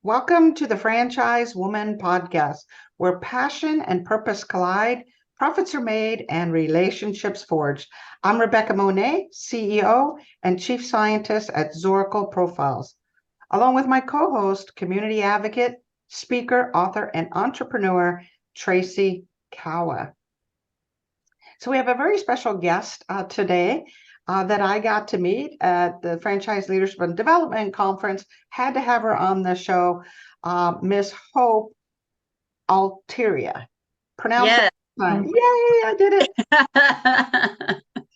Welcome to the Franchise Woman podcast, where passion and purpose collide, profits are made, and relationships forged. I'm Rebecca Monet, CEO and Chief Scientist at Zoracle Profiles, along with my co host, community advocate, speaker, author, and entrepreneur, Tracy Kawa. So we have a very special guest today that I got to meet at the Franchise Leadership and Development Conference. Had to have her on the show, Miss Hope Alteria. Pronounce it. Yeah. Yay, I did it.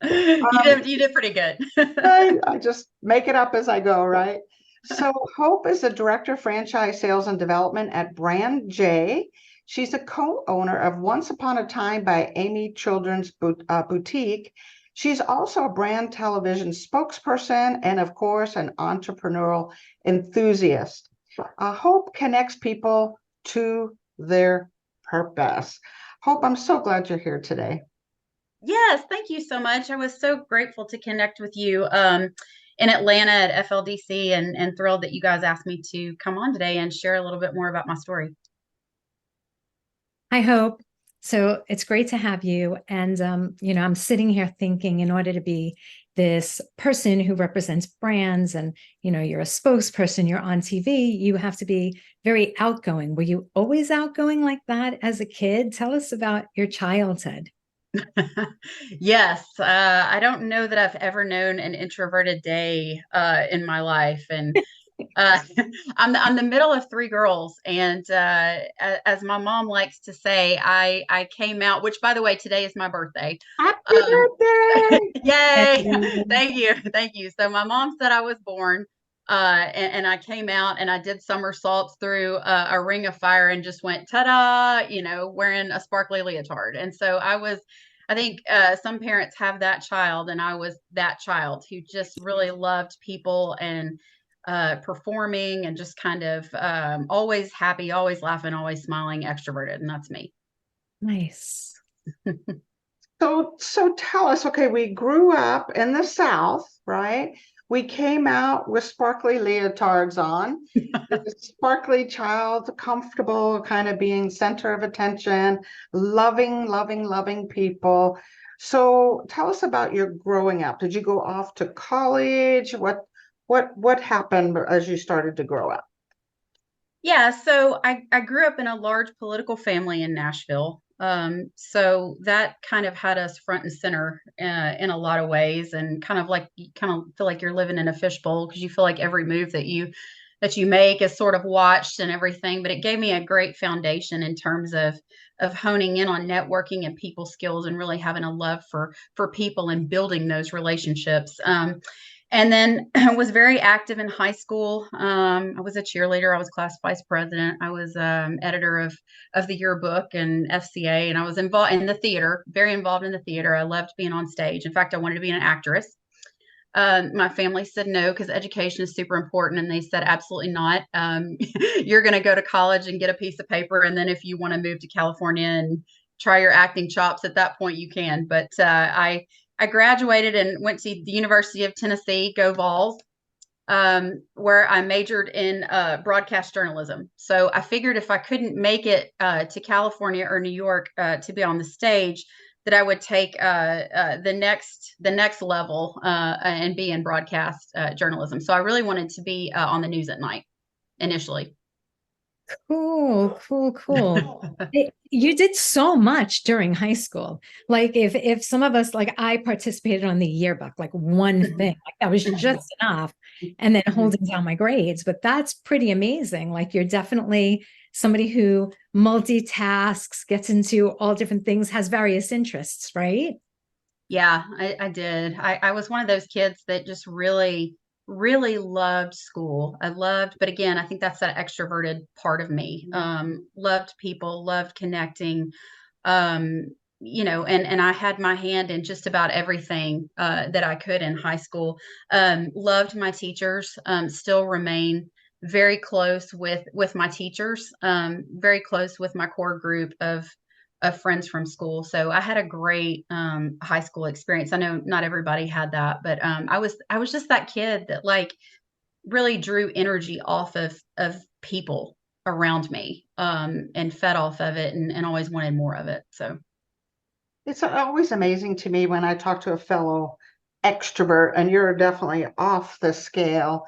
You Um, did pretty good. I just make it up as I go, right? So Hope is the Director of Franchise Sales and Development at Brand J. She's a co-owner of Once Upon a Time by Amy Children's Boutique. She's also a brand television spokesperson and, of course, an entrepreneurial enthusiast. Hope connects people to their purpose. Hope, I'm so glad you're here today. Yes, thank you so much. I was so grateful to connect with you in Atlanta at FLDC and thrilled that you guys asked me to come on today and share a little bit more about my story. Hi, Hope. So it's great to have you. And, I'm sitting here thinking in order to be this person who represents brands and, you're a spokesperson, you're on TV, you have to be very outgoing. Were you always outgoing like that as a kid? Tell us about your childhood. Yes, I don't know that I've ever known an introverted day in my life, and uh, I'm the middle of three girls, and as my mom likes to say, I came out. Which, by the way, today is my birthday. Happy Um, birthday! Yay! Thank you, thank you. So my mom said I was born, and I came out and I did somersaults through a ring of fire and just went ta-da! Wearing a sparkly leotard. And so I was. I think some parents have that child, and I was that child who just really loved people and performing and just kind of always happy, always laughing, always smiling, extroverted, and that's me. Nice. So tell us, okay, we grew up in the South, right? We came out with sparkly leotards on. The sparkly child, comfortable, kind of being center of attention, loving, loving, loving people. So tell us about your growing up. Did you go off to college? What happened as you started to grow up? Yeah, so I grew up in a large political family in Nashville. So that kind of had us front and center in a lot of ways, and kind of like you kind of feel like you're living in a fishbowl because you feel like every move that you make is sort of watched and everything. But it gave me a great foundation in terms of honing in on networking and people skills and really having a love for people and building those relationships. And then I was very active in high school. I was a cheerleader. I was class vice president. I was editor of the yearbook and FCA, and I was involved in the theater, very involved in the theater. I loved being on stage. In fact, I wanted to be an actress. My family said no because education is super important, and they said absolutely not. You're going to go to college and get a piece of paper, and then if you want to move to California and try your acting chops at that point, you can. But I graduated and went to the University of Tennessee, go Vols, where I majored in broadcast journalism. So I figured if I couldn't make it to California or New York to be on the stage, that I would take the next level and be in broadcast journalism. So I really wanted to be on the news at night initially. Cool, cool, cool. You did so much during high school. Like if some of us, like I participated on the yearbook, like one thing, like that was just enough, and then holding down my grades. But that's pretty amazing. Like you're definitely somebody who multitasks, gets into all different things, has various interests, right? Yeah, I did. I was one of those kids that just really, really loved school. But again, I think that's that extroverted part of me. Loved people, loved connecting. Um, and I had my hand in just about everything that I could in high school. Loved my teachers. Still remain very close with my teachers. Very close with my core group of friends from school. So I had a great high school experience. I know not everybody had that, but I was just that kid that like really drew energy off of people around me, and fed off of it, and always wanted more of it. So It's always amazing to me when I talk to a fellow extrovert, and you're definitely off the scale,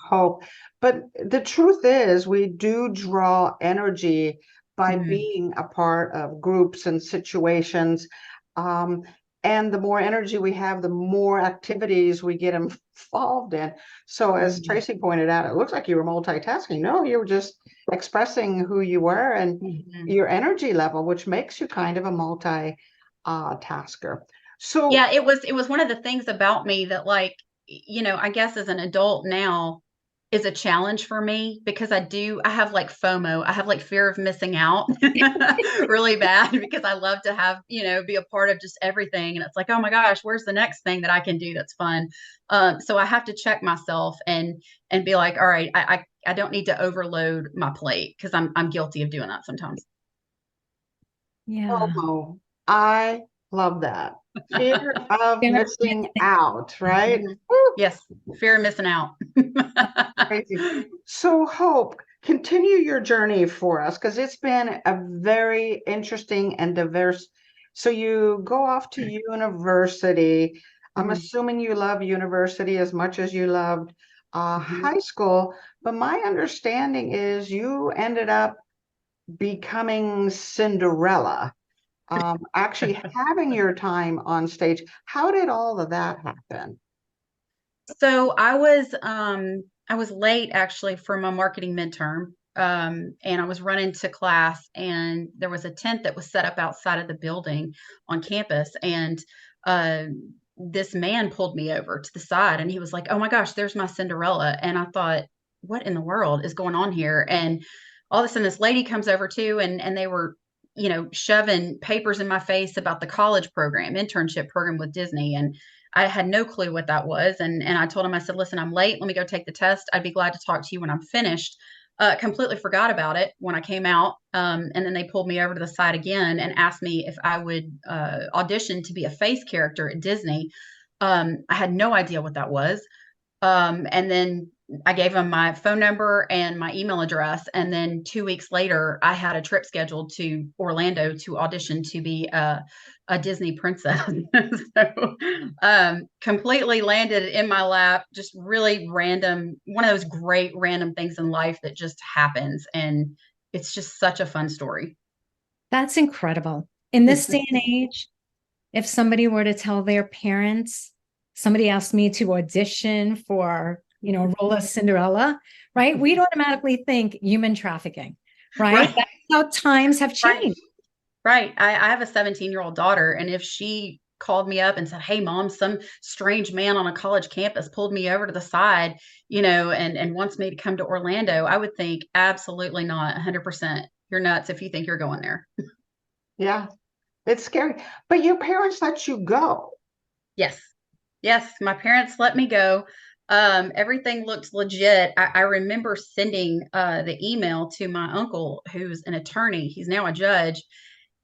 Hope. But the truth is, we do draw energy by mhm, being a part of groups and situations. Um, and the more energy we have, the more activities we get involved in. So, as mhm, Tracy pointed out, it looks like you were multitasking. No, you were just expressing who you were and mhm. your energy level, which makes you kind of a multi tasker. So, Yeah, it was one of the things about me that, like, I guess as an adult now is a challenge for me, because I have like FOMO. I have like fear of missing out really bad, because I love to have, be a part of just everything. And it's like, oh my gosh, where's the next thing that I can do that's fun? So I have to check myself and be like, all right, I don't need to overload my plate, because I'm guilty of doing that sometimes. Yeah. FOMO, I love that. Fear of missing out, right? Mhm. Woo, Yes, fear of missing out. crazy. So, Hope, continue your journey for us because it's been a very interesting and diverse. So, you go off to university. I'm Mhm, assuming you love university as much as you loved mhm. high school, but my understanding is you ended up becoming Cinderella, actually having your time on stage. How did all of that happen? So I was late actually for my marketing midterm. And I was running to class, and there was a tent that was set up outside of the building on campus. And uh, this man pulled me over to the side, and he was like, "Oh my gosh, there's my Cinderella." And I thought, what in the world is going on here? And all of a sudden this lady comes over too, and they were, shoving papers in my face about the college program, internship program with Disney. And I had no clue what that was. And I told him, I said, listen, I'm late. Let me go take the test. I'd be glad to talk to you when I'm finished. Completely forgot about it when I came out. And then they pulled me over to the side again and asked me if I would audition to be a face character at Disney. I had no idea what that was. And then I gave him my phone number and my email address. And then 2 weeks later, I had a trip scheduled to Orlando to audition to be a Disney princess. So completely landed in my lap, just really random, one of those great random things in life that just happens. And it's just such a fun story. That's incredible. In this day and age, if somebody were to tell their parents, somebody asked me to audition for, a role of Cinderella, right? We'd automatically think human trafficking, right? Right. That's how times have Right. changed. Right. I have a 17-year-old daughter, and if she called me up and said, "Hey, mom, some strange man on a college campus pulled me over to the side, and wants me to come to Orlando," I would think, absolutely not, 100%. You're nuts if you think you're going there. Yeah, it's scary. But your parents let you go. Yes. Yes. My parents let me go. Everything looked legit. I remember sending the email to my uncle, who's an attorney. He's now a judge.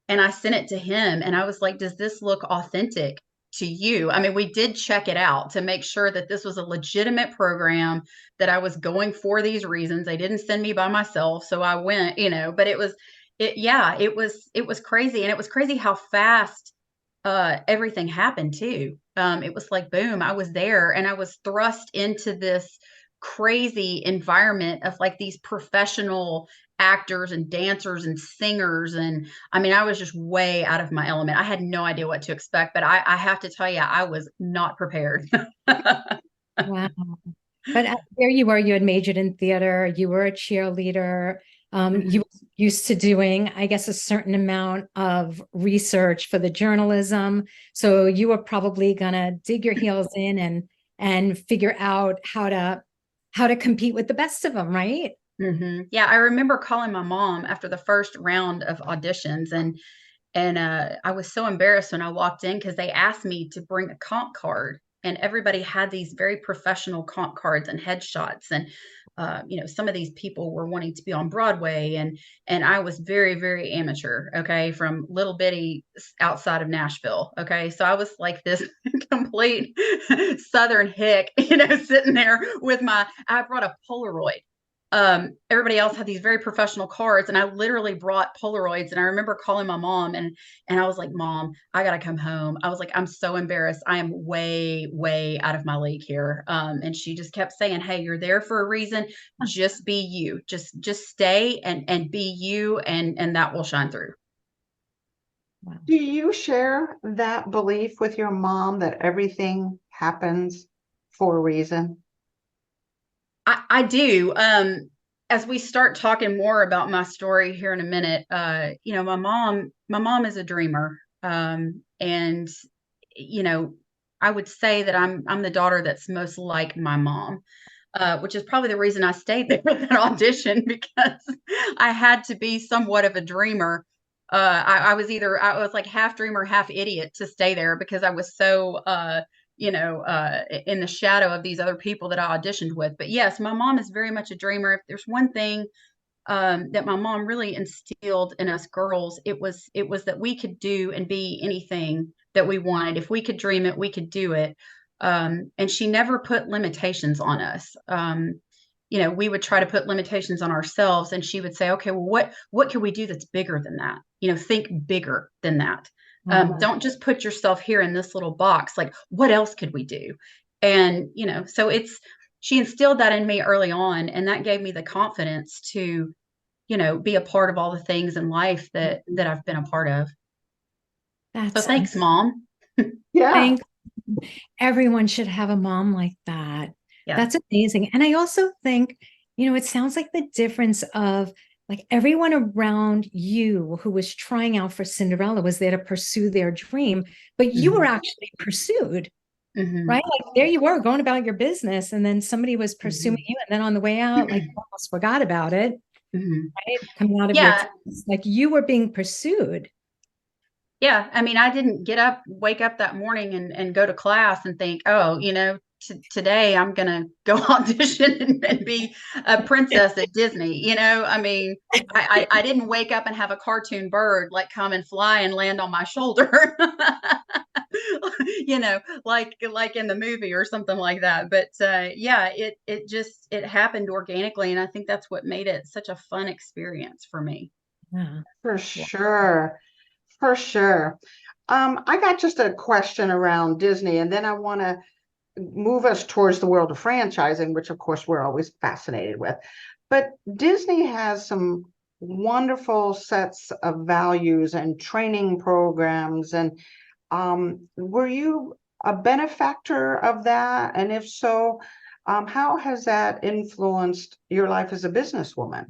And I sent it to him, and I was like, does this look authentic to you? I mean, we did check it out to make sure that this was a legitimate program, that I was going for these reasons. They didn't send me by myself. So I went, but yeah, it was crazy. And it was crazy how fast everything happened too. It was like, boom, I was there, and I was thrust into this crazy environment of like these professional actors and dancers and singers. And I mean, I was just way out of my element. I had no idea what to expect, but I have to tell you, I was not prepared. Wow. But there you were, you had majored in theater, you were a cheerleader, you were used to doing, I guess, a certain amount of research for the journalism. So you were probably gonna dig your heels in and figure out how to compete with the best of them, right? Yeah, I remember calling my mom after the first round of auditions, and I was so embarrassed when I walked in, because they asked me to bring a comp card, and everybody had these very professional comp cards and headshots. And some of these people were wanting to be on Broadway, and I was very, very amateur, okay, from little bitty outside of Nashville, okay. So I was like this complete Southern hick, sitting there with I brought a Polaroid. everybody else had these very professional cards, and I literally brought Polaroids. And I remember calling my mom, and I was like, Mom, I gotta come home. I was like, I'm so embarrassed. I am way out of my league here. And she just kept saying, hey, you're there for a reason. Just be you. Just stay and be you, and that will shine through. Wow. Do you share that belief with your mom that everything happens for a reason? I do. As we start talking more about my story here in a minute, my mom is a dreamer. And I would say that I'm the daughter that's most like my mom, which is probably the reason I stayed there at that audition, because I had to be somewhat of a dreamer. I was like half dreamer, half idiot to stay there, because I was so in the shadow of these other people that I auditioned with. But yes, my mom is very much a dreamer. If there's one thing that my mom really instilled in us girls, it was that we could do and be anything that we wanted. If we could dream it, we could do it. And she never put limitations on us. We would try to put limitations on ourselves, and she would say, okay, well, what can we do that's bigger than that? Think bigger than that. Don't just put yourself here in this little box. Like, what else could we do? And, so she instilled that in me early on, and that gave me the confidence to, be a part of all the things in life that I've been a part of. So That's thanks, Mom. Yeah. Thank everyone should have a mom like that. Yeah. That's amazing. And I also think, it sounds like the difference of like everyone around you who was trying out for Cinderella was there to pursue their dream, but you were actually pursued, right? Like there you were going about your business, and then somebody was pursuing you, and then on the way out, like almost forgot about it, right? Coming out of your class, like you were being pursued. Yeah. I mean, I didn't wake up that morning and go to class and think, oh, today I'm going to go audition and be a princess at Disney. I mean, I didn't wake up and have a cartoon bird like come and fly and land on my shoulder, like in the movie or something like that. But it happened organically. And I think that's what made it such a fun experience for me. Yeah. For sure. For sure. I got just a question around Disney, and then I want to move us towards the world of franchising, which of course we're always fascinated with. But Disney has some wonderful sets of values and training programs. And were you a benefactor of that? And if so, how has that influenced your life as a businesswoman?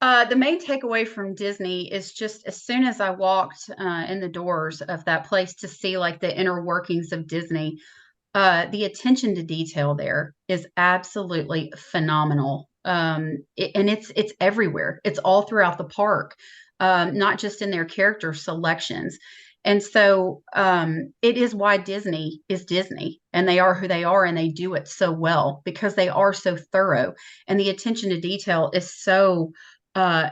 The main takeaway from Disney is just as soon as I walked in the doors of that place to see like the inner workings of Disney, the attention to detail there is absolutely phenomenal. And it's everywhere. It's all throughout the park, not just in their character selections. And so it is why Disney is Disney, and they are who they are, and they do it so well because they are so thorough, and the attention to detail is so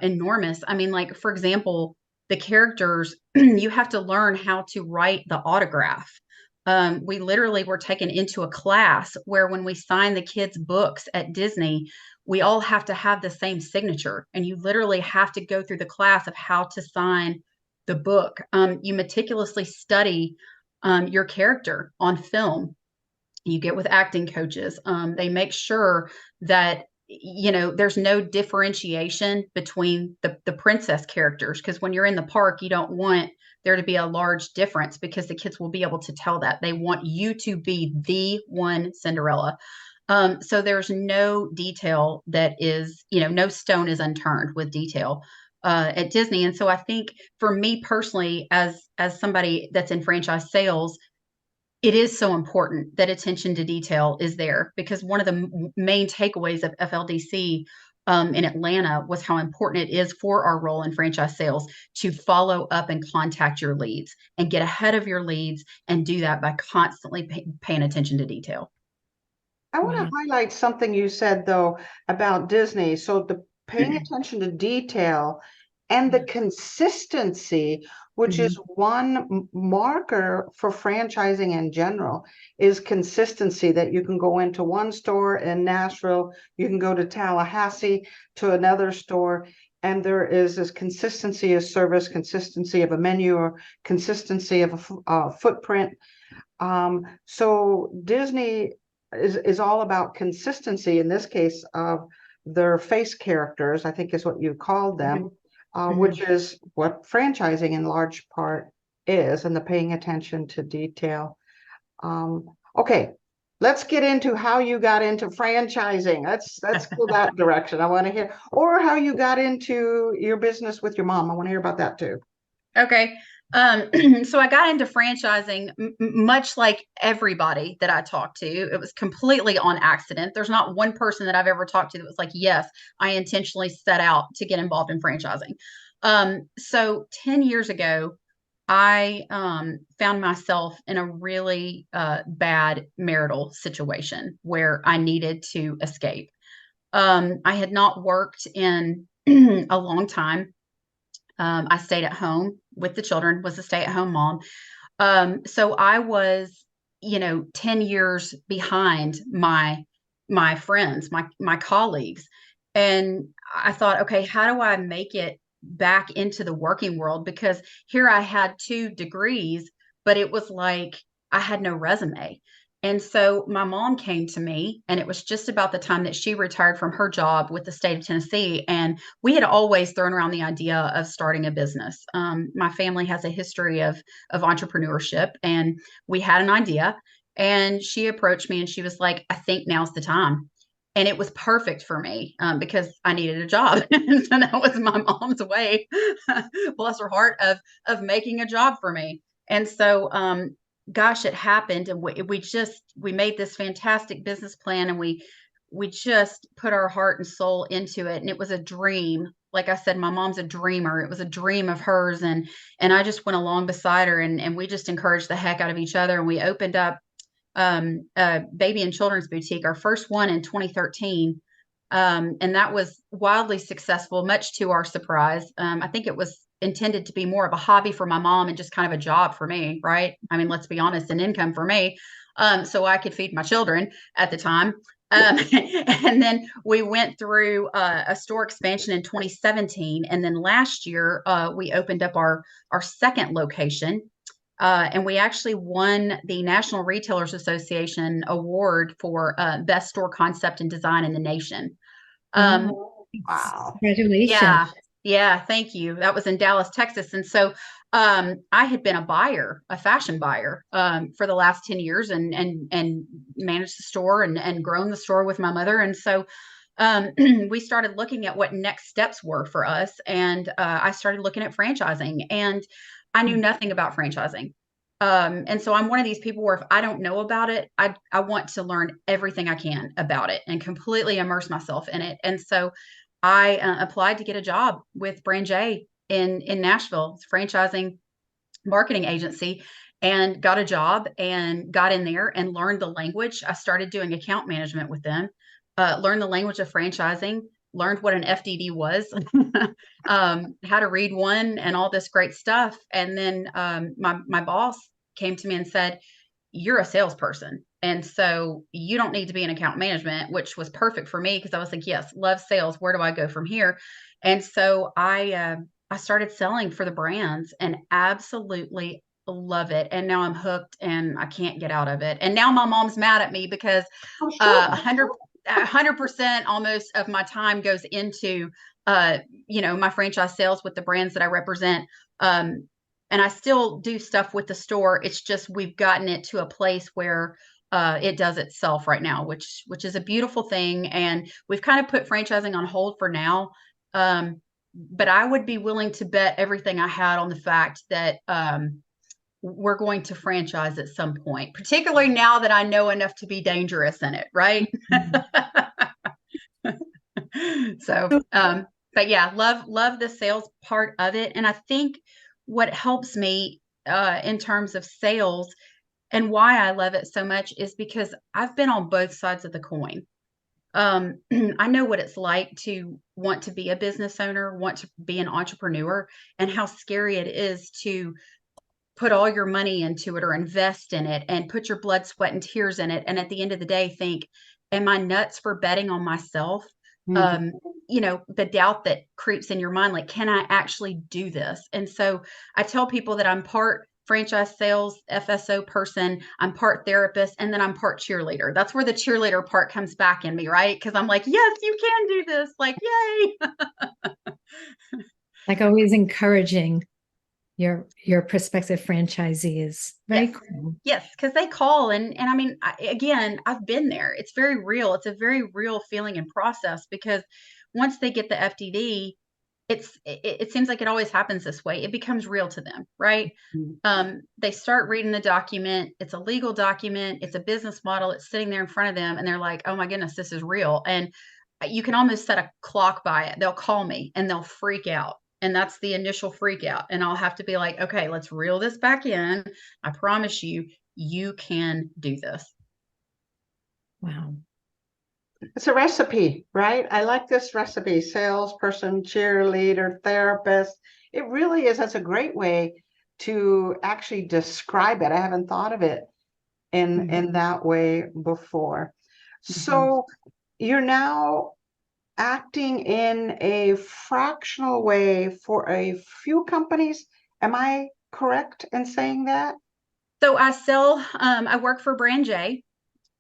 enormous. I mean, like, for example, the characters, you have to learn how to write the autograph. We literally were taken into a class where when we sign the kids' books at Disney, we all have to have the same signature. And you literally have to go through the class of how to sign the book. You meticulously study your character on film. You get with acting coaches. They make sure that there's no differentiation between the princess characters, because when you're in the park, you don't want there to be a large difference, because the kids will be able to tell that. They want you to be the one Cinderella. So there's no detail that is, no stone is unturned with detail at Disney. And so I think for me personally, as somebody that's in franchise sales, it is so important that attention to detail is there, because one of the main takeaways of FLDC in Atlanta was how important it is for our role in franchise sales to follow up and contact your leads and get ahead of your leads, and do that by constantly paying attention to detail. I want to highlight something you said, though, about Disney. So the paying attention to detail and the consistency, which is one marker for franchising in general, is consistency, that you can go into one store in Nashville, you can go to Tallahassee to another store, and there is this consistency of service, consistency of a menu, or consistency of a footprint. So Disney is all about consistency, in this case of their face characters, I think is what you called them, which is what franchising in large part is, and the paying attention to detail. Okay, let's get into how you got into franchising. Let's go that direction. I want to hear, or how you got into your business with your mom. I want to hear about that too. Okay. So I got into franchising much like everybody that I talked to. It was completely on accident. There's not one person that I've ever talked to that was like, yes, I intentionally set out to get involved in franchising. So 10 years ago, I found myself in a really bad marital situation where I needed to escape. I had not worked in a long time. I stayed at home with the children, was a stay-at-home mom. So I was, 10 years behind my friends, my colleagues. And I thought, okay, how do I make it back into the working world? Because here I had 2 degrees, but it was like I had no resume. And so my mom came to me, and it was just about the time that she retired from her job with the state of Tennessee. And we had always thrown around the idea of starting a business. My family has a history of entrepreneurship, and we had an idea. And she approached me and she was like, I think now's the time. And it was perfect for me because I needed a job. And so that was my mom's way, bless her heart, of making a job for me. And so, gosh, it happened. And we made this fantastic business plan, and we just put our heart and soul into it. And it was a dream. Like I said, my mom's a dreamer. It was a dream of hers. And I just went along beside her, and we just encouraged the heck out of each other. And we opened up a baby and children's boutique, our first one in 2013. And that was wildly successful, much to our surprise. I think it was intended to be more of a hobby for my mom and just kind of a job for me, right? I mean, let's be honest, an income for me, so I could feed my children at the time. And then we went through a store expansion in 2017. And then last year, we opened up our second location. And we actually won the National Retailers Association award for best store concept and design in the nation. Wow. Congratulations. Yeah, thank you. That was in Dallas, Texas. And so I had been a fashion buyer for the last 10 years and managed the store and grown the store with my mother. And so we started looking at what next steps were for us. And I started looking at franchising, and I knew nothing about franchising. And so I'm one of these people where if I don't know about it, I want to learn everything I can about it and completely immerse myself in it. And so I applied to get a job with Brand J in Nashville. It's a franchising marketing agency, and got a job and got in there and learned the language. I started doing account management with them, learned the language of franchising, learned what an FDD was, how to read one, and all this great stuff. And then my boss came to me and said, you're a salesperson, and so you don't need to be in account management, which was perfect for me because I was like, yes, love sales. Where do I go from here? And so I started selling for the brands and absolutely love it. And now I'm hooked and I can't get out of it. And now my mom's mad at me because 100% almost of my time goes into, my franchise sales with the brands that I represent. And I still do stuff with the store. It's just, we've gotten it to a place where it does itself right now, which is a beautiful thing. And we've kind of put franchising on hold for now. But I would be willing to bet everything I had on the fact that we're going to franchise at some point, particularly now that I know enough to be dangerous in it, right? So, but yeah, love the sales part of it. And I think what helps me in terms of sales and why I love it so much is because I've been on both sides of the coin. I know what it's like to want to be a business owner, want to be an entrepreneur, and how scary it is to put all your money into it or invest in it and put your blood, sweat, and tears in it. And at the end of the day, think, am I nuts for betting on myself? Mhm. The doubt that creeps in your mind, like, can I actually do this? And so I tell people that I'm part franchise sales FSO person, I'm part therapist, and then I'm part cheerleader. That's where the cheerleader part comes back in me, right? Because I'm like, yes, you can do this. Like, yay. Like always encouraging your prospective franchisees. Very Yes. cool. Yes, because they call and I mean, again, I've been there. It's very real. It's a very real feeling and process because once they get the FDD, it seems like it always happens this way. It becomes real to them, right? Mhm. They start reading the document. It's a legal document. It's a business model. It's sitting there in front of them, and they're like, "Oh my goodness, this is real." And you can almost set a clock by it. They'll call me and they'll freak out. And that's the initial freak out. And I'll have to be like, okay, let's reel this back in. I promise you, you can do this. Wow. It's a recipe, right? I like this recipe: salesperson, cheerleader, therapist. It really is. That's a great way to actually describe it. I haven't thought of it in that way before. So you're now acting in a fractional way for a few companies. Am I correct in saying that? So I work for Brand J.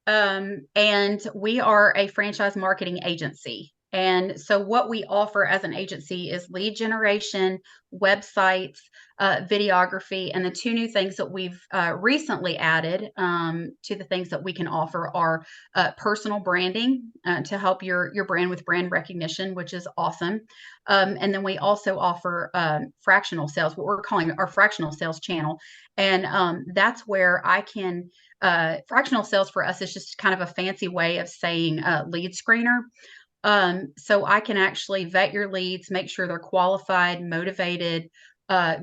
And we are a franchise marketing agency. And so, what we offer as an agency is lead generation, websites, videography, and the two new things that we've recently added to the things that we can offer are personal branding to help your brand with brand recognition, which is awesome. And then we also offer fractional sales, what we're calling our fractional sales channel, and that's where I can fractional sales for us is just kind of a fancy way of saying lead screener. So I can actually vet your leads, make sure they're qualified, motivated,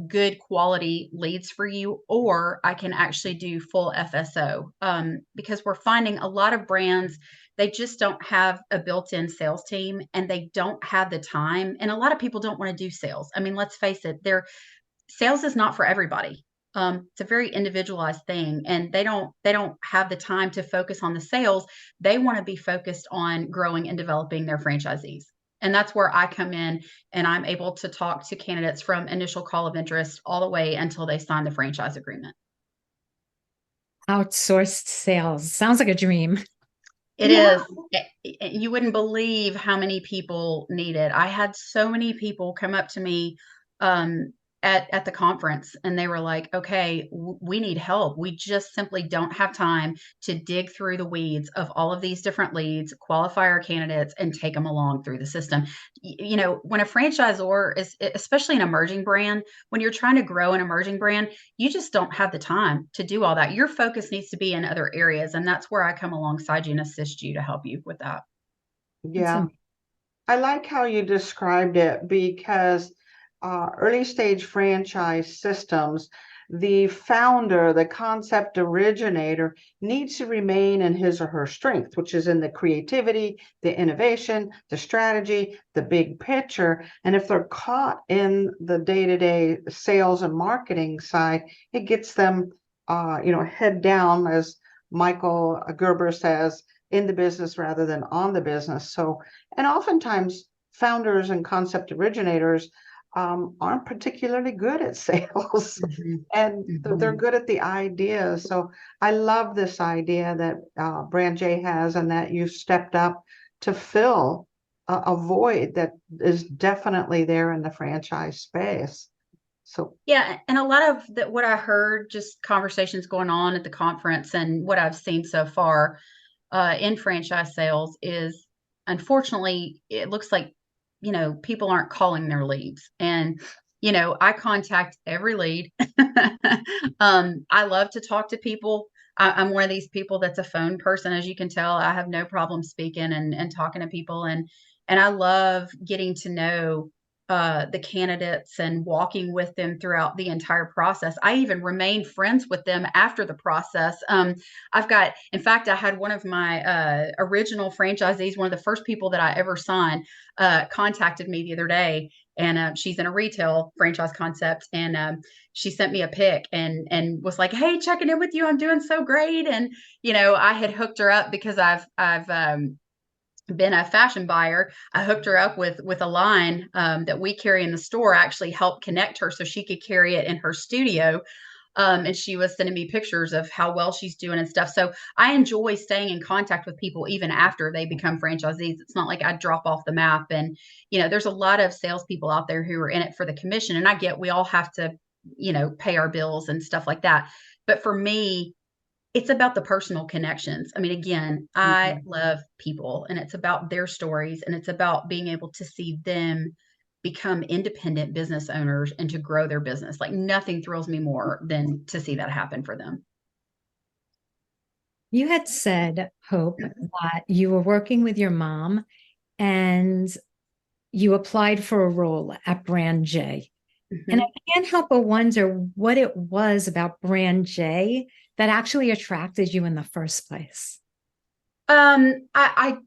good quality leads for you, or I can actually do full FSO because we're finding a lot of brands, they just don't have a built-in sales team and they don't have the time. And a lot of people don't want to do sales. I mean, let's face it, sales is not for everybody. It's a very individualized thing, and they don't have the time to focus on the sales. They want to be focused on growing and developing their franchisees. And that's where I come in and I'm able to talk to candidates from initial call of interest all the way until they sign the franchise agreement. Outsourced sales. Sounds like a dream. It Yeah. is. You wouldn't believe how many people need it. I had so many people come up to me um, at the conference, and they were like, "Okay, we need help. We just simply don't have time to dig through the weeds of all of these different leads, qualify our candidates, and take them along through the system." When a franchisor is, especially an emerging brand, when you're trying to grow an emerging brand, you just don't have the time to do all that. Your focus needs to be in other areas. And that's where I come alongside you and assist you to help you with that. It's Yeah. I like how you described it because early stage franchise systems, the founder, the concept originator needs to remain in his or her strength, which is in the creativity, the innovation, the strategy, the big picture. And if they're caught in the day-to-day sales and marketing side, it gets them, head down, as Michael Gerber says, in the business rather than on the business. So, and oftentimes founders and concept originators aren't particularly good at sales and they're good at the idea. So I love this idea that Brand J has and that you've stepped up to fill a void that is definitely there in the franchise space. So Yeah, and a lot of what I heard, just conversations going on at the conference, and what I've seen so far in franchise sales is, unfortunately, it looks like people aren't calling their leads, and I contact every lead. I love to talk to people. I'm one of these people that's a phone person, as you can tell. I have no problem speaking and talking to people, and I love getting to know the candidates and walking with them throughout the entire process. I even remained friends with them after the process. In fact, I had one of my original franchisees, one of the first people that I ever signed, contacted me the other day, and she's in a retail franchise concept, and she sent me a pic and was like, "Hey, checking in with you. I'm doing so great." And I had hooked her up because I've been a fashion buyer. I hooked her up with a line that we carry in the store. I actually helped connect her so she could carry it in her studio. And she was sending me pictures of how well she's doing and stuff. So I enjoy staying in contact with people even after they become franchisees. It's not like I drop off the map. And there's a lot of salespeople out there who are in it for the commission, and I get we all have to pay our bills and stuff like that. But for me, it's about the personal connections. I mean, again, I love people, and it's about their stories, and it's about being able to see them become independent business owners and to grow their business. Like, nothing thrills me more than to see that happen for them. You had said, Hope, that you were working with your mom and you applied for a role at Brand J. And I can't help but wonder what it was about Brand J that actually attracted you in the first place. I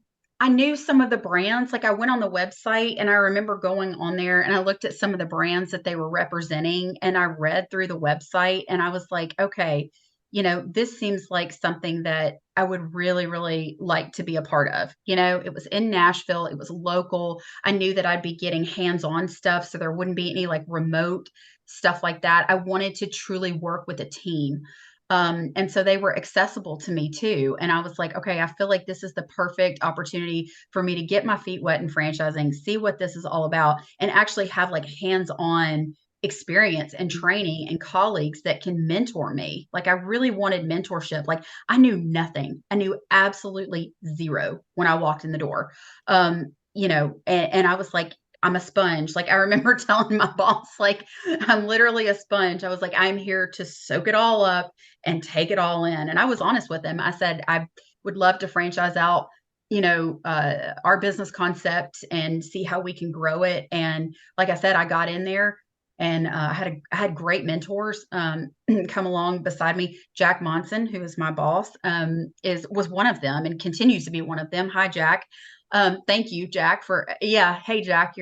knew some of the brands. Like, I went on the website and I remember going on there and I looked at some of the brands that they were representing, and I read through the website and I was like, okay, this seems like something that I would really, really like to be a part of. It was in Nashville. It was local. I knew that I'd be getting hands-on stuff, so there wouldn't be any like remote stuff like that. I wanted to truly work with a team. And so they were accessible to me too. And I was like, okay, I feel like this is the perfect opportunity for me to get my feet wet in franchising, see what this is all about, and actually have like hands-on experience and training and colleagues that can mentor me. Like, I really wanted mentorship. Like, I knew nothing. I knew absolutely zero when I walked in the door. And I was like, I'm a sponge. Like, I remember telling my boss, like, I'm literally a sponge. I was like, I'm here to soak it all up and take it all in. And I was honest with him. I said, I would love to franchise out, our business concept and see how we can grow it. And like I said, I got in there, and I had great mentors come along beside me. Jack Monson, who is my boss, was one of them and continues to be one of them. Hi, Jack. Thank you, Jack, hey, Jack,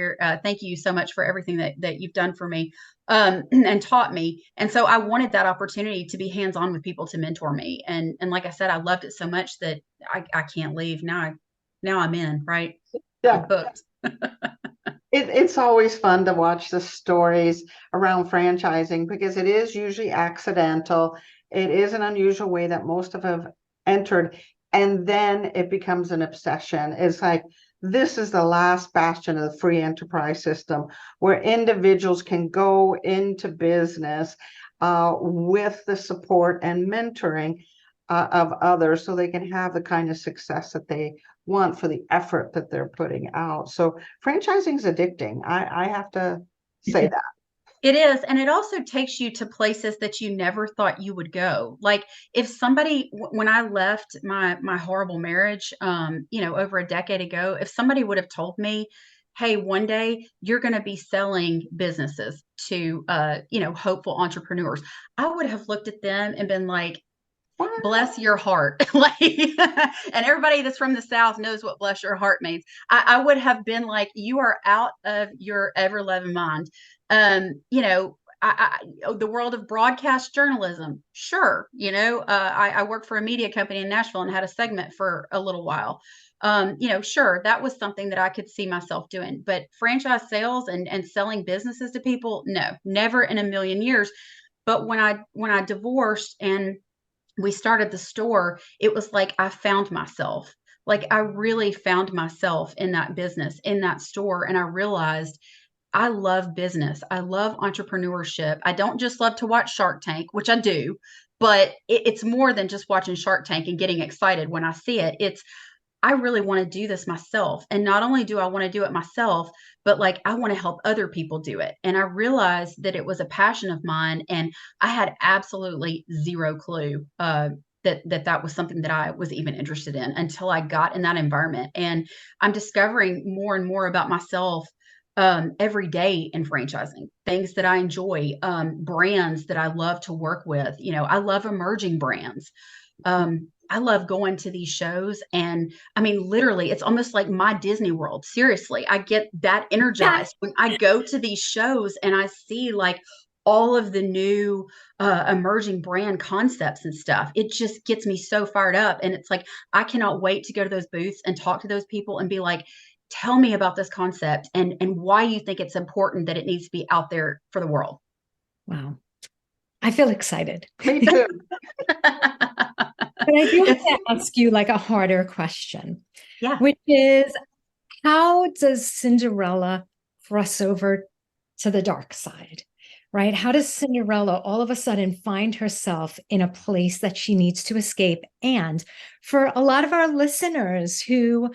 thank you so much for everything that you've done for me and taught me. And so I wanted that opportunity to be hands-on with people to mentor me. And like I said, I loved it so much that I can't leave. Now I'm in, right? Yeah. I'm booked. It's always fun to watch the stories around franchising because it is usually accidental. It is an unusual way that most of have entered, and then it becomes an obsession. It's like, this is the last bastion of the free enterprise system where individuals can go into business with the support and mentoring of others so they can have the kind of success that they want for the effort that they're putting out. So franchising is addicting. I have to say that. It is. And it also takes you to places that you never thought you would go. Like, if somebody, when I left my horrible marriage, over a decade ago, if somebody would have told me, hey, one day you're going to be selling businesses to, hopeful entrepreneurs, I would have looked at them and been like, bless your heart. Like, and everybody that's from the South knows what bless your heart means. I would have been like, you are out of your ever loving mind. The world of broadcast journalism. Sure. I worked for a media company in Nashville and had a segment for a little while. Sure, that was something that I could see myself doing, but franchise sales and selling businesses to people, no, never in a million years. But when I divorced and we started the store, it was like I found myself. Like, I really found myself in that business, in that store. And I realized I love business. I love entrepreneurship. I don't just love to watch Shark Tank, which I do, but it's more than just watching Shark Tank and getting excited when I see it. I really want to do this myself. And not only do I want to do it myself, but like, I want to help other people do it. And I realized that it was a passion of mine. And I had absolutely zero clue that was something that I was even interested in until I got in that environment. And I'm discovering more and more about myself every day in franchising, things that I enjoy, brands that I love to work with. I love emerging brands. I love going to these shows, and I mean, literally, it's almost like my Disney World. Seriously, I get that energized when I go to these shows and I see like all of the new emerging brand concepts and stuff. It just gets me so fired up, and it's like I cannot wait to go to those booths and talk to those people and be like, tell me about this concept and why you think it's important that it needs to be out there for the world. Wow. I feel excited. Me too. But I do have to ask you like a harder question, Yeah. which is, how does Cinderella cross over to the dark side, right? How does Cinderella all of a sudden find herself in a place that she needs to escape? And for a lot of our listeners who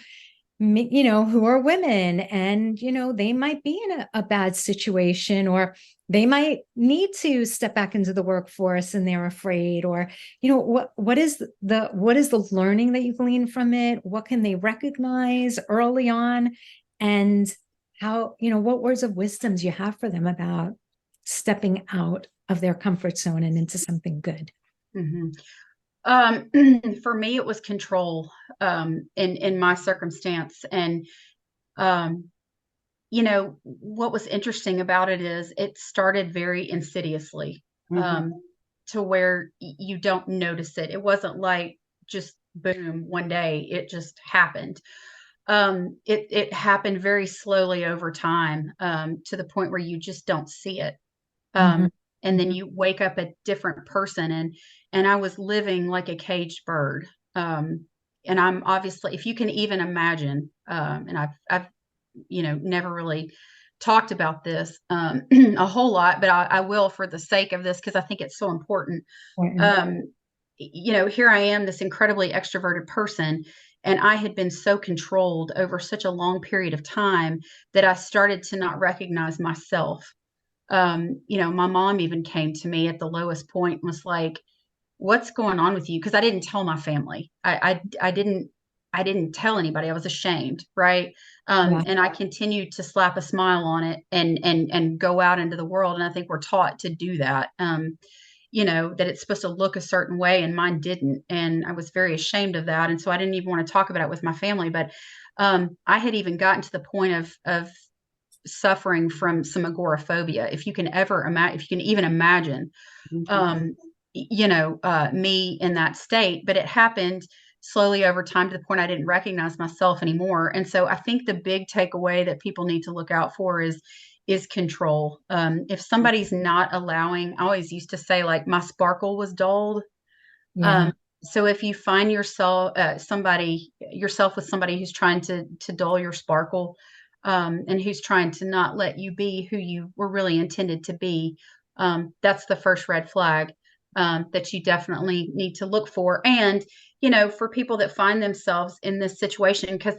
are women, and, they might be in a bad situation, or they might need to step back into the workforce and they're afraid, or, what is the learning that you glean from it? What can they recognize early on? And how, what words of wisdom do you have for them about stepping out of their comfort zone and into something good? Mm-hmm. For me, it was control, in my circumstance. And, what was interesting about it is it started very insidiously, to where you don't notice it. It wasn't like just boom, one day, it just happened. It happened very slowly over time, to the point where you just don't see it. And then you wake up a different person, and I was living like a caged bird. And I'm obviously, if you can even imagine, and I've never really talked about this a whole lot, but I will for the sake of this, because I think it's so important. Here I am, this incredibly extroverted person, and I had been so controlled over such a long period of time that I started to not recognize myself. My mom even came to me at the lowest point and was like, what's going on with you? Because I didn't tell my family. I didn't tell anybody. I was ashamed, right? And I continued to slap a smile on it and go out into the world. And I think we're taught to do that. That it's supposed to look a certain way, and mine didn't. And I was very ashamed of that. And so I didn't even want to talk about it with my family. But I had even gotten to the point of suffering from some agoraphobia. If you can even imagine, me in that state. But it happened slowly over time to the point I didn't recognize myself anymore. And so I think the big takeaway that people need to look out for is control. If somebody's not allowing, I always used to say, like, my sparkle was dulled. So if you find yourself with somebody who's trying to dull your sparkle, and who's trying to not let you be who you were really intended to be, that's the first red flag that you definitely need to look for. And, for people that find themselves in this situation, because,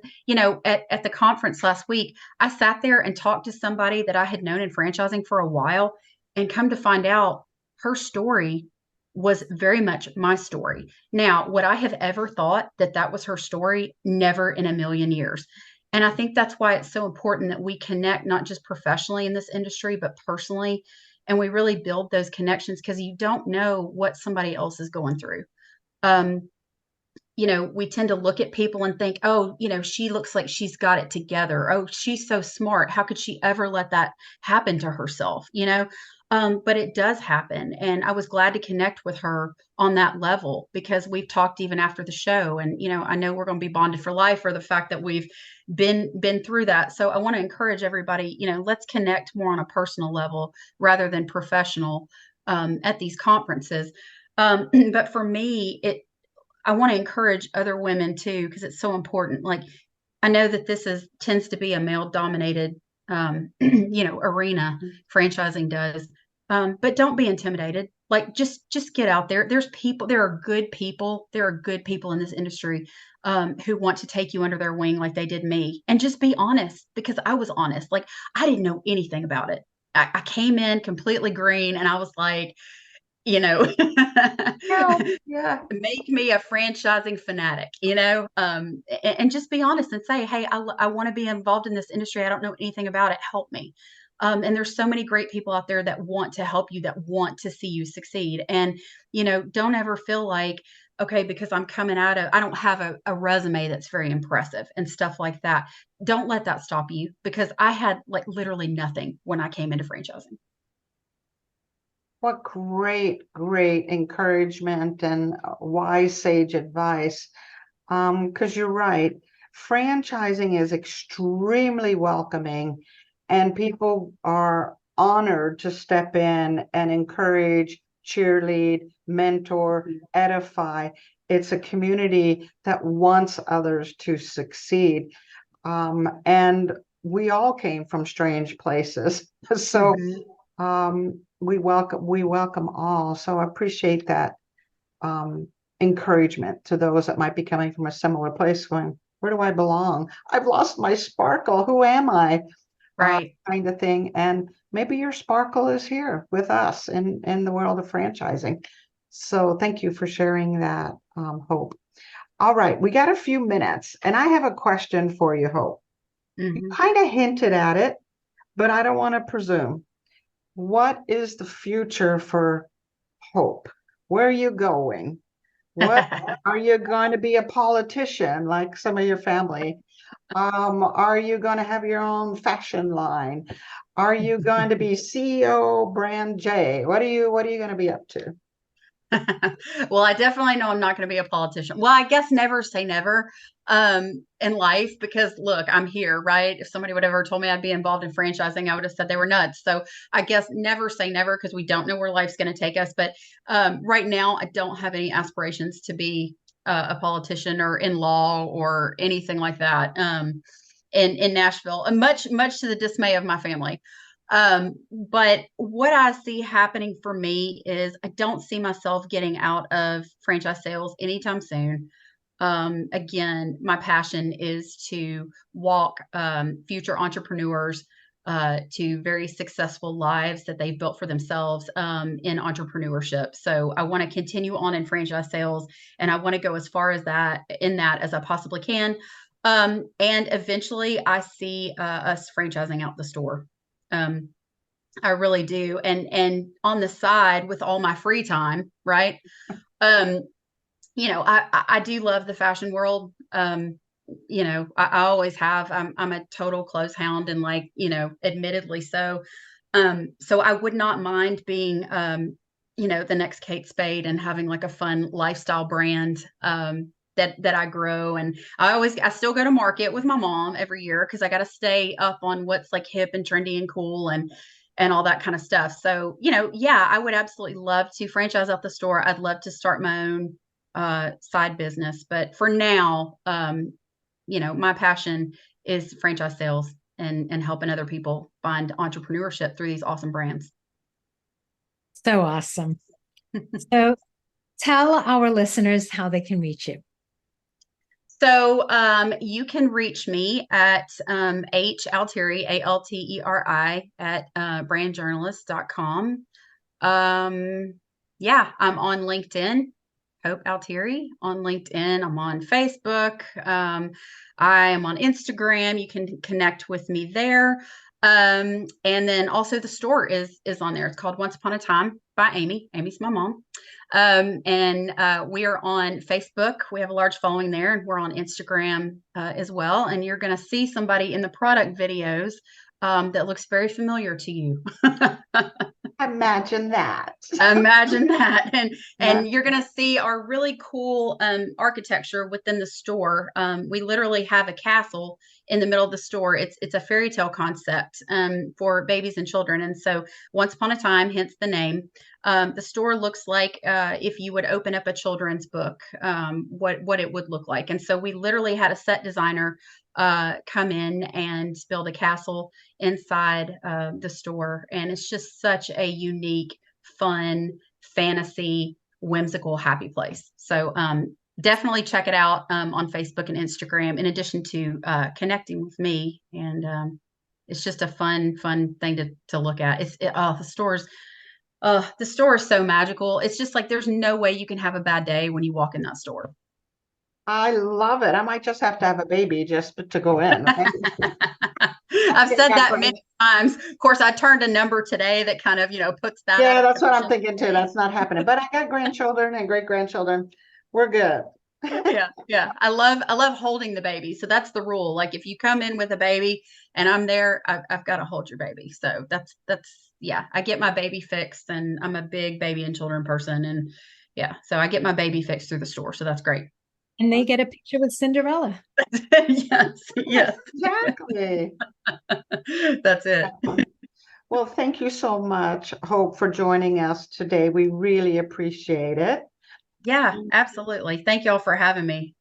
at the conference last week, I sat there and talked to somebody that I had known in franchising for a while, and come to find out her story was very much my story. Now, would I have ever thought that was her story? Never in a million years. And I think that's why it's so important that we connect, not just professionally in this industry, but personally. And we really build those connections, because you don't know what somebody else is going through. We tend to look at people and think, oh, she looks like she's got it together. Oh, she's so smart. How could she ever let that happen to herself? But it does happen. And I was glad to connect with her on that level, because we've talked even after the show. And, I know we're going to be bonded for life, for the fact that we've been through that. So I want to encourage everybody, let's connect more on a personal level rather than professional, at these conferences. But for me, I want to encourage other women too, because it's so important. Like, I know that tends to be a male dominated, arena, franchising does. But don't be intimidated. Like, just get out there. There are good people in this industry, who want to take you under their wing like they did me. And just be honest, because I was honest. Like, I didn't know anything about it. I came in completely green, and I was like, Yeah. make me a franchising fanatic, and just be honest and say, hey, I want to be involved in this industry. I don't know anything about it. Help me. And there's so many great people out there that want to help you, that want to see you succeed. And, don't ever feel like, okay, because I'm coming I don't have a resume that's very impressive and stuff like that. Don't let that stop you, because I had like literally nothing when I came into franchising. What great encouragement and wise sage advice. Because you're right, franchising is extremely welcoming, and people are honored to step in and encourage, cheerlead, mentor, edify. It's a community that wants others to succeed. And we all came from strange places. So we welcome all. So I appreciate that encouragement to those that might be coming from a similar place, going, where do I belong? I've lost my sparkle. Who am I? Right. Kind of thing. And maybe your sparkle is here with us in the world of franchising. So thank you for sharing that, Hope. All right, we got a few minutes, and I have a question for you, Hope. You kind of hinted at it, but I don't want to presume. What is the future for Hope? Where are you going? What are you going to be, a politician like some of your family? Are you going to have your own fashion line? Are you going to be CEO brand J? What are you going to be up to? Well, I definitely know I'm not going to be a politician. Well, I guess never say never in life, because look, I'm here, right? If somebody would ever told me I'd be involved in franchising, I would have said they were nuts. So I guess never say never, because we don't know where life's going to take us. But right now, I don't have any aspirations to be a politician or in law or anything like that in Nashville, and much to the dismay of my family. But what I see happening for me is I don't see myself getting out of franchise sales anytime soon. Again, my passion is to walk future entrepreneurs to very successful lives that they've built for themselves in entrepreneurship. So I want to continue on in franchise sales, and I want to go as far as that as I possibly can. And eventually, I see us franchising out the store. Um, I really do. And on the side, with all my free time, right? Um, I do love the fashion world. I always have. I'm a total clothes hound, and like, admittedly so. So I would not mind being the next Kate Spade and having like a fun lifestyle brand that I grow. And I still go to market with my mom every year, because I got to stay up on what's like hip and trendy and cool and all that kind of stuff. So, yeah, I would absolutely love to franchise out the store. I'd love to start my own side business. But for now, my passion is franchise sales and helping other people find entrepreneurship through these awesome brands. So awesome. So tell our listeners how they can reach you. So you can reach me at H Alteri, Alteri, at brandjournalist.com. Yeah, I'm on LinkedIn, Hope Alteri on LinkedIn. I'm on Facebook. I am on Instagram. You can connect with me there. And then also the store is on there. It's called Once Upon a Time by Amy. Amy's my mom. And we are on Facebook. We have a large following there, and we're on Instagram as well. And you're going to see somebody in the product videos that looks very familiar to you. Imagine that. Imagine that. And you're going to see our really cool architecture within the store. We literally have a castle in the middle of the store. It's a fairy tale concept for babies and children. And so Once Upon a Time, hence the name. The store looks like if you would open up a children's book, what it would look like. And so we literally had a set designer come in and build a castle inside the store. And it's just such a unique, fun, fantasy, whimsical, happy place. So definitely check it out on Facebook and Instagram, in addition to connecting with me. And it's just a fun thing to look at. The store's The store is so magical. It's just like there's no way you can have a bad day when you walk in that store. I love it. I might just have to have a baby just to go in. Okay? I've said that many times. Of course, I turned a number today that kind of, puts that. Yeah, that's what I'm thinking too. That's not happening. But I got grandchildren and great grandchildren. We're good. Yeah. I love holding the baby. So that's the rule. Like if you come in with a baby and I'm there, I've got to hold your baby. So that's yeah. I get my baby fixed, and I'm a big baby and children person, and yeah. So I get my baby fixed through the store. So that's great. And they get a picture with Cinderella. Yes. Exactly. That's it. Well, thank you so much, Hope, for joining us today. We really appreciate it. Yeah, absolutely. Thank y'all for having me.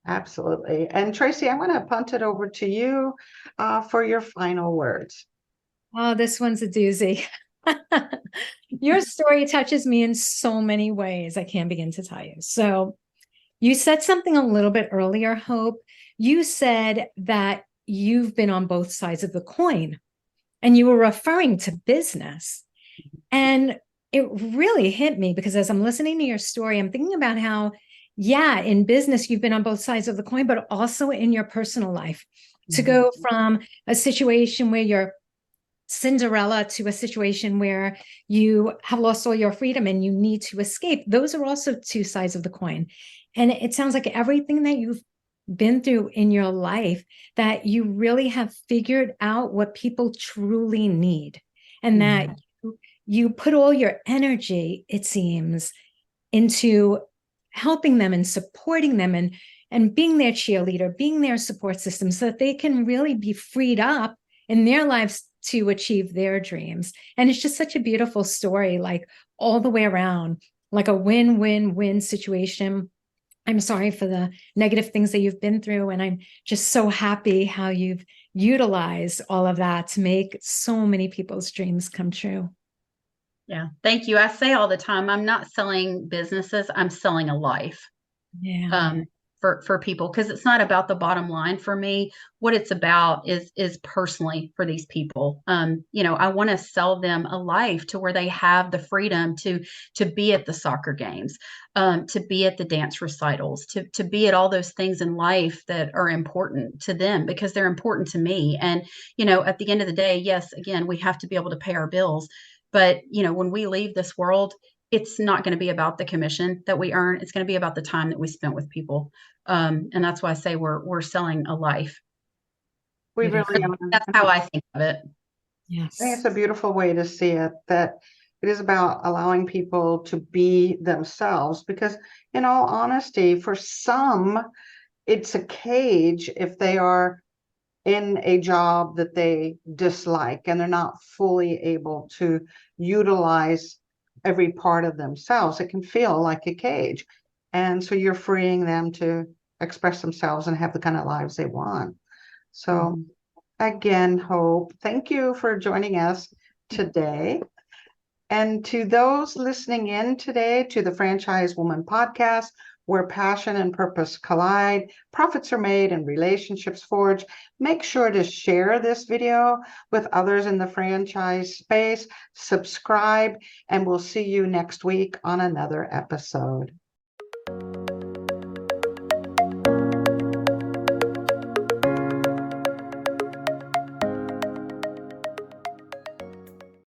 Absolutely. And Tracy, I'm going to punt it over to you for your final words. Oh, this one's a doozy. Your story touches me in so many ways. I can't begin to tell you. So you said something a little bit earlier, Hope. You said that you've been on both sides of the coin, and you were referring to business. And it really hit me because as I'm listening to your story, I'm thinking about how, yeah, in business, you've been on both sides of the coin, but also in your personal life. To go from a situation where you're Cinderella to a situation where you have lost all your freedom and you need to escape. Those are also two sides of the coin. And it sounds like everything that you've been through in your life, that you really have figured out what people truly need, and that you put all your energy, it seems, into helping them and supporting them and being their cheerleader, being their support system so that they can really be freed up in their lives to achieve their dreams. And it's just such a beautiful story, like all the way around, like a win-win-win situation. I'm sorry for the negative things that you've been through. And I'm just so happy how you've utilized all of that to make so many people's dreams come true. Yeah. Thank you. I say all the time, I'm not selling businesses. I'm selling a life. Yeah. For people, because it's not about the bottom line for me. What it's about is personally for these people. I want to sell them a life to where they have the freedom to be at the soccer games, to be at the dance recitals, to be at all those things in life that are important to them because they're important to me. And at the end of the day, yes, again, we have to be able to pay our bills, but when we leave this world, it's not going to be about the commission that we earn. It's going to be about the time that we spent with people. And that's why I say we're selling a life. We really are. That's how I think of it. Yes. I think it's a beautiful way to see it, that it is about allowing people to be themselves, because in all honesty, for some, it's a cage if they are in a job that they dislike and they're not fully able to utilize every part of themselves. It can feel like a cage. And so you're freeing them to express themselves and have the kind of lives they want. So again, Hope, thank you for joining us today. And to those listening in today to the Franchise Woman podcast, where passion and purpose collide, profits are made, and relationships forged, make sure to share this video with others in the franchise space, subscribe, and we'll see you next week on another episode.